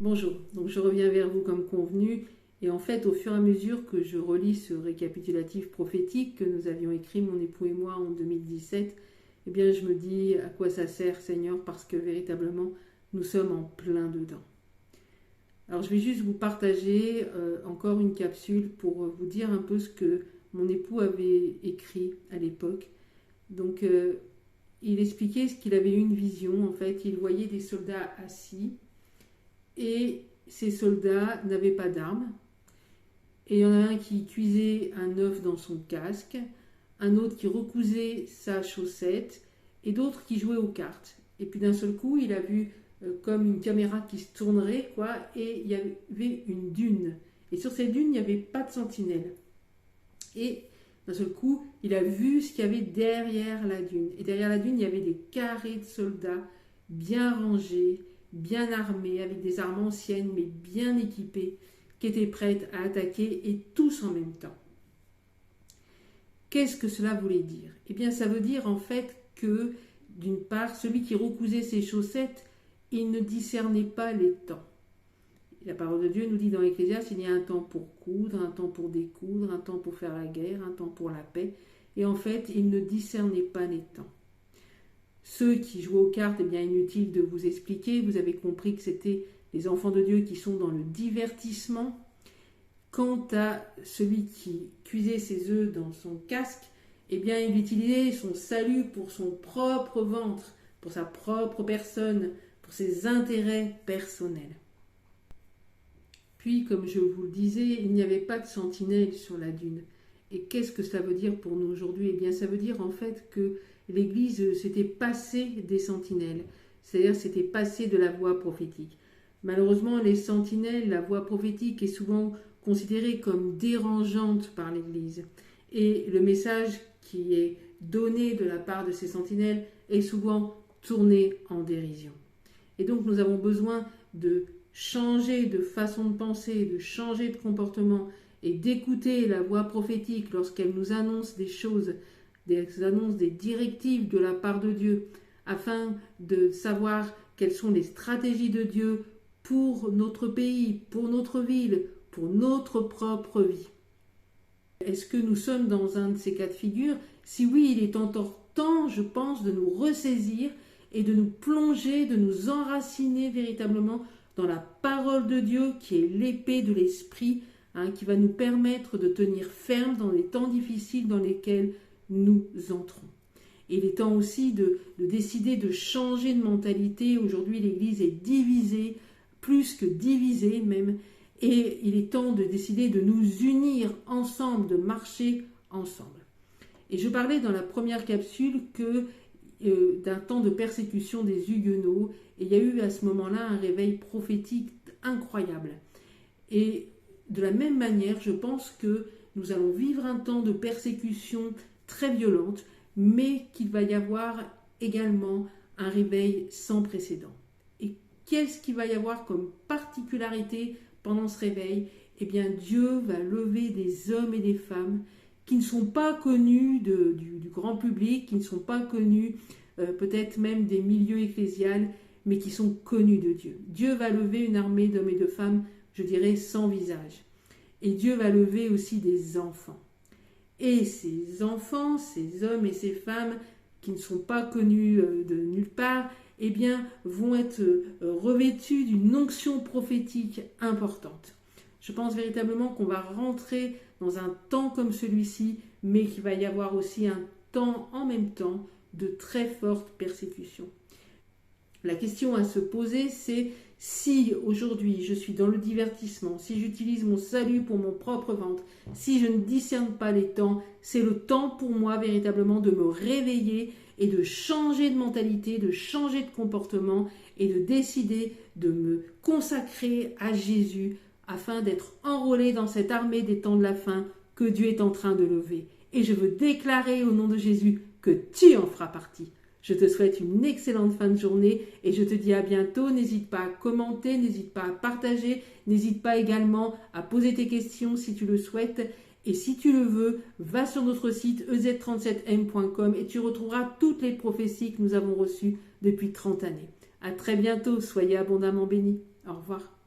Bonjour, donc je reviens vers vous comme convenu et en fait au fur et à mesure que je relis ce récapitulatif prophétique que nous avions écrit mon époux et moi en 2017, eh bien je me dis à quoi ça sert Seigneur parce que véritablement nous sommes en plein dedans. Alors je vais juste vous partager encore une capsule pour vous dire un peu ce que mon époux avait écrit à l'époque. Donc il expliquait ce qu'il avait eu une vision, en fait il voyait des soldats assis. Et ces soldats n'avaient pas d'armes. Et il y en a un qui cuisait un œuf dans son casque, un autre qui recousait sa chaussette, et d'autres qui jouaient aux cartes. Et puis d'un seul coup, il a vu comme une caméra qui se tournerait, quoi, et il y avait une dune. Et sur cette dune, il n'y avait pas de sentinelle. Et d'un seul coup, il a vu ce qu'il y avait derrière la dune. Et derrière la dune, il y avait des carrés de soldats bien rangés, bien armés, avec des armes anciennes mais bien équipées, qui étaient prêtes à attaquer et tous en même temps. Qu'est-ce que cela voulait dire? Eh bien, ça veut dire en fait que, d'une part, celui qui recousait ses chaussettes, il ne discernait pas les temps. La parole de Dieu nous dit dans l'Ecclésiaste, il y a un temps pour coudre, un temps pour découdre, un temps pour faire la guerre, un temps pour la paix. Et en fait, il ne discernait pas les temps. Ceux qui jouent aux cartes, eh bien inutile de vous expliquer, vous avez compris que c'était les enfants de Dieu qui sont dans le divertissement. Quant à celui qui cuisait ses œufs dans son casque, eh bien il utilisait son salut pour son propre ventre, pour sa propre personne, pour ses intérêts personnels. Puis, comme je vous le disais, il n'y avait pas de sentinelle sur la dune. Et qu'est-ce que cela veut dire pour nous aujourd'hui? Eh bien ça veut dire en fait que l'Église s'était passée des sentinelles, c'est-à-dire s'était passée de la voix prophétique. Malheureusement, les sentinelles, la voix prophétique est souvent considérée comme dérangeante par l'Église. Et le message qui est donné de la part de ces sentinelles est souvent tourné en dérision. Et donc nous avons besoin de changer de façon de penser, de changer de comportement et d'écouter la voix prophétique lorsqu'elle nous annonce des choses, annonce des directives de la part de Dieu, afin de savoir quelles sont les stratégies de Dieu pour notre pays, pour notre ville, pour notre propre vie. Est-ce que nous sommes dans un de ces cas de figure? Si oui, il est encore temps, je pense, de nous ressaisir et de nous plonger, de nous enraciner véritablement dans la parole de Dieu qui est l'épée de l'esprit, qui va nous permettre de tenir ferme dans les temps difficiles dans lesquels nous entrons. Et il est temps aussi de décider de changer de mentalité. Aujourd'hui, l'Église est divisée, plus que divisée même, et il est temps de décider de nous unir ensemble, de marcher ensemble. Et je parlais dans la première capsule d'un temps de persécution des Huguenots, et il y a eu à ce moment-là un réveil prophétique incroyable. Et de la même manière, je pense que nous allons vivre un temps de persécution très violente, mais qu'il va y avoir également un réveil sans précédent. Et qu'est-ce qu'il va y avoir comme particularité pendant ce réveil? Eh bien, Dieu va lever des hommes et des femmes qui ne sont pas connus du grand public, qui ne sont pas connus peut-être même des milieux ecclésiales, mais qui sont connus de Dieu. Dieu va lever une armée d'hommes et de femmes, je dirais, sans visage. Et Dieu va lever aussi des enfants. Et ces enfants, ces hommes et ces femmes qui ne sont pas connus de nulle part, eh bien, vont être revêtus d'une onction prophétique importante. Je pense véritablement qu'on va rentrer dans un temps comme celui-ci, mais qu'il va y avoir aussi un temps en même temps de très forte persécution. La question à se poser, c'est si aujourd'hui je suis dans le divertissement, si j'utilise mon salut pour mon propre ventre, si je ne discerne pas les temps, c'est le temps pour moi véritablement de me réveiller et de changer de mentalité, de changer de comportement et de décider de me consacrer à Jésus afin d'être enrôlé dans cette armée des temps de la fin que Dieu est en train de lever. Et je veux déclarer au nom de Jésus que tu en feras partie. Je te souhaite une excellente fin de journée et je te dis à bientôt. N'hésite pas à commenter, n'hésite pas à partager, n'hésite pas également à poser tes questions si tu le souhaites. Et si tu le veux, va sur notre site ez37m.com et tu retrouveras toutes les prophéties que nous avons reçues depuis 30 années. À très bientôt, soyez abondamment bénis. Au revoir.